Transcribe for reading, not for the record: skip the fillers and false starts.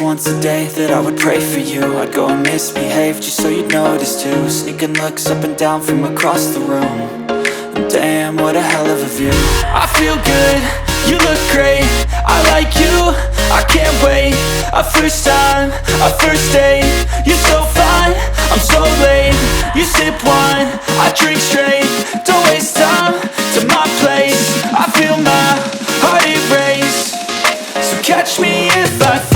least once a day that I would pray for you. I'd go and misbehave just so you'd notice too. Sneaking looks up and down from across the room. And damn, what a hell of a view. I feel good, you look great, I like you, I can't wait. A first time, a first date. You're so fine, I'm so late. You sip wine, I drink straight. Don't waste time to my place. I feel my heart erase. So catch me if I